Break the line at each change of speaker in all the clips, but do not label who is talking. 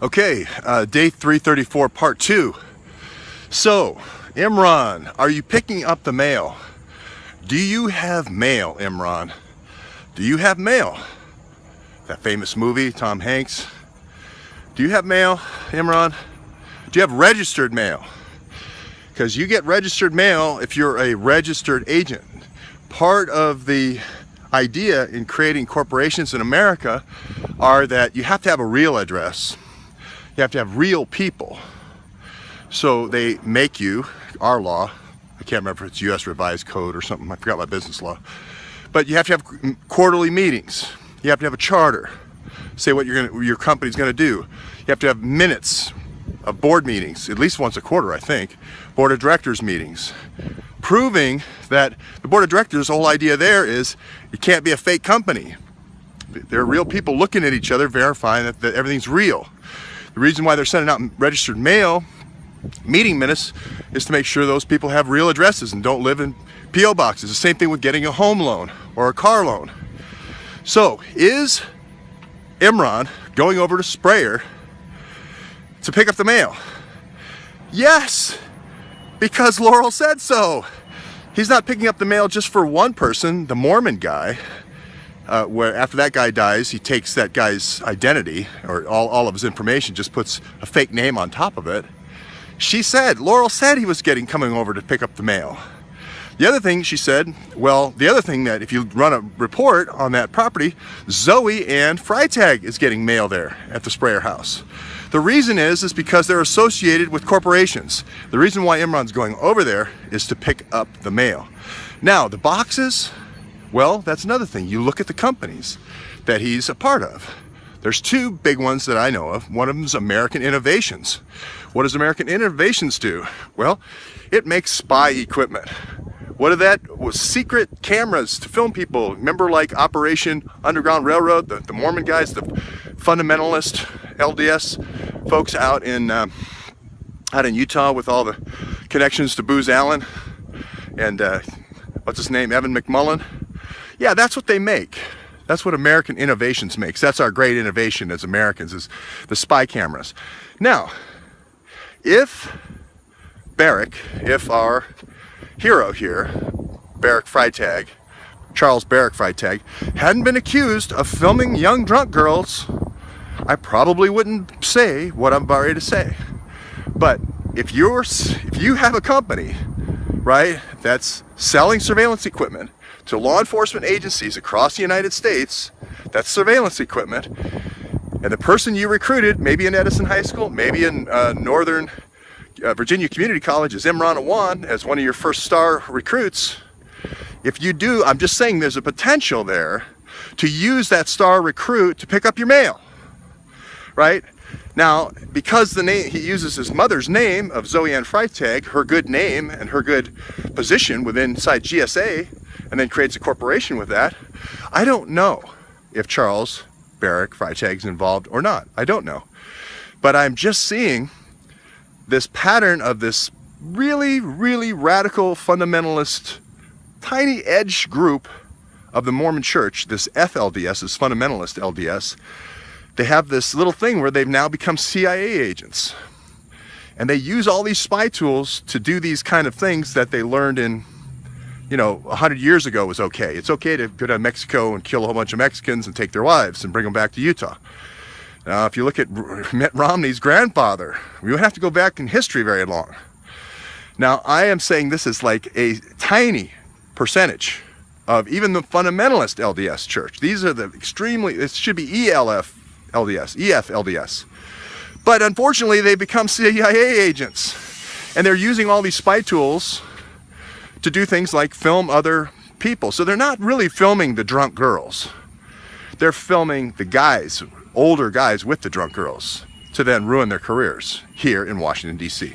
Okay, day 334, part 2. So, Imran, are you picking up the mail? Do you have mail, Imran? Do you have mail? That famous movie, Tom Hanks. Do you have mail, Imran? Do you have registered mail? Because you get registered mail if you're a registered agent. Part of the idea in creating corporations in America are that you have to have a real address. You have to have real people. So they make you, our law, I can't remember if it's US Revised Code or something, I forgot my business law, but you have to have quarterly meetings. You have to have a charter, say what your company's going to do. You have to have minutes of board meetings, at least once a quarter, I think, board of directors meetings, proving that the board of directors, the whole idea there is you can't be a fake company. There are real people looking at each other, verifying that everything's real. The reason why they're sending out registered mail, meeting minutes, is to make sure those people have real addresses and don't live in P.O. boxes. The same thing with getting a home loan or a car loan. So, is Imran going over to Sprayer to pick up the mail? Yes, because Laurel said so. He's not picking up the mail just for one person, the Mormon guy. Where after that guy dies, he takes that guy's identity, or all of his information, just puts a fake name on top of it. Laurel said he was coming over to pick up the mail. The other thing she said, that if you run a report on that property, Zoe and Freitag is getting mail there at the Sprayer house. The reason is because they're associated with corporations. The reason why Imran's going over there is to pick up the mail. Now, the boxes, well, that's another thing. You look at the companies that he's a part of. There's two big ones that I know of. One of them is American Innovations. What does American Innovations do? Well, it makes spy equipment. What of that was secret cameras to film people. Remember, like Operation Underground Railroad, the Mormon guys, the fundamentalist LDS folks out in Utah with all the connections to Booz Allen and what's his name, Evan McMullen. Yeah, that's what they make. That's what American Innovations makes. That's our great innovation as Americans, is the spy cameras. Now, if our hero here, Charles Barrick Freitag, hadn't been accused of filming young drunk girls, I probably wouldn't say what I'm about ready to say. But if you have a company, right, that's selling surveillance equipment to law enforcement agencies across the United States, that's surveillance equipment, and the person you recruited, maybe in Edison High School, maybe in Northern Virginia Community College, is Imran Awan as one of your first star recruits, if you do, I'm just saying there's a potential there to use that star recruit to pick up your mail, right? Now, because he uses his mother's name of Zoe Ann Freitag, her good name and her good position inside GSA, and then creates a corporation with that, I don't know if Charles Barrick Freitag is involved or not. I don't know. But I'm just seeing this pattern of this really, really radical fundamentalist, tiny edge group of the Mormon Church, this FLDS, this fundamentalist LDS. They have this little thing where they've now become CIA agents. And they use all these spy tools to do these kind of things that they learned in, 100 years ago was okay. It's okay to go to Mexico and kill a whole bunch of Mexicans and take their wives and bring them back to Utah. Now, if you look at Mitt Romney's grandfather, we don't have to go back in history very long. Now, I am saying this is like a tiny percentage of even the fundamentalist LDS church. These are it should be EF LDS. But unfortunately, they become CIA agents. And they're using all these spy tools to do things like film other people. So they're not really filming the drunk girls. They're filming the guys, older guys with the drunk girls, to then ruin their careers here in Washington, D.C.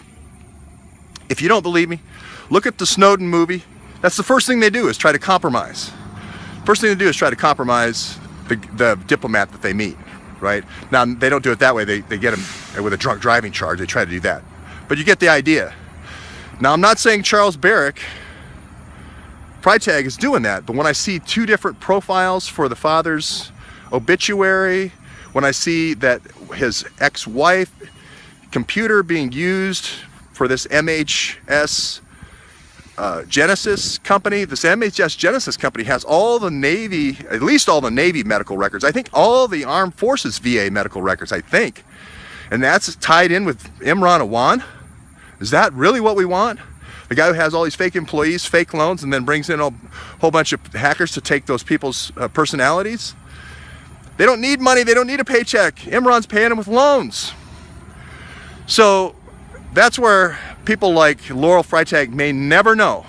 If you don't believe me, look at the Snowden movie. That's the first thing they do, is try to compromise. First thing they do is try to compromise the diplomat that they meet, right? Now, they don't do it that way. They get him with a drunk driving charge. They try to do that. But you get the idea. Now, I'm not saying Charles Barrick Freitag is doing that, but when I see two different profiles for the father's obituary when I see that his ex-wife computer being used for this MHS Genesis company. This MHS Genesis company has all the Navy, at least all the Navy medical records. I think all the Armed Forces VA medical records, I think. And that's tied in with Imran Awan. Is that really what we want? The guy who has all these fake employees, fake loans, and then brings in a whole bunch of hackers to take those people's personalities? They don't need money, they don't need a paycheck. Imran's paying them with loans. So that's where people like Laurel Freitag may never know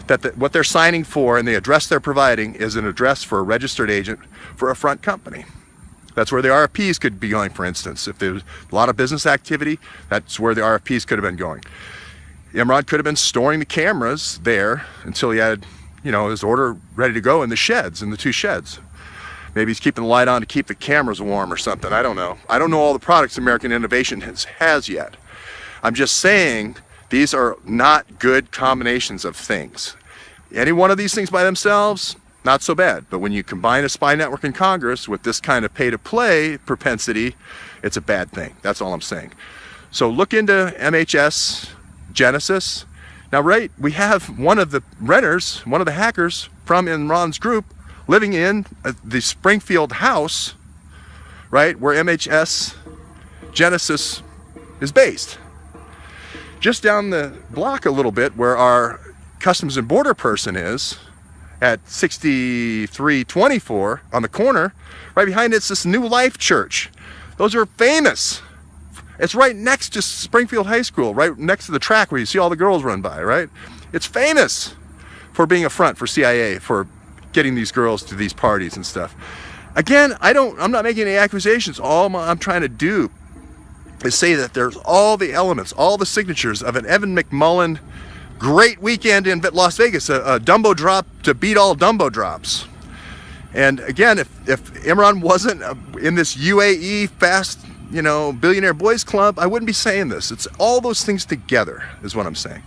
that what they're signing for and the address they're providing is an address for a registered agent for a front company. That's where the RFPs could be going, for instance. If there's a lot of business activity, that's where the RFPs could have been going. Imran could have been storing the cameras there until he had, you know, his order ready to go in the sheds, in the 2 sheds. Maybe he's keeping the light on to keep the cameras warm or something. I don't know. I don't know all the products American Innovation has yet. I'm just saying these are not good combinations of things. Any one of these things by themselves, not so bad. But when you combine a spy network in Congress with this kind of pay-to-play propensity, it's a bad thing. That's all I'm saying. So look into MHS Genesis. Now, right, we have one of the renters, one of the hackers from Imran's group living in the Springfield house, right, where MHS Genesis is based. Just down the block a little bit where our Customs and Border person is, at 6324 on the corner, right behind it's this New Life Church. Those are famous. It's right next to Springfield High School, right next to the track where you see all the girls run by, right? It's famous for being a front for CIA, for getting these girls to these parties and stuff. Again, I'm not making any accusations. All I'm trying to do is say that there's all the elements, all the signatures of an Evan McMullen great weekend in Las Vegas, a Dumbo drop to beat all Dumbo drops. And again, if Imran wasn't in this UAE fast, you know, billionaire boys club, I wouldn't be saying this. It's all those things together is what I'm saying.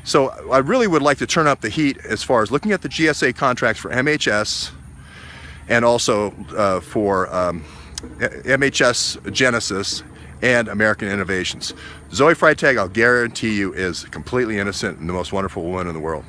So I really would like to turn up the heat as far as looking at the GSA contracts for MHS and also for MHS Genesis and American Innovations. Zoe Freitag, I'll guarantee you, is completely innocent and the most wonderful woman in the world.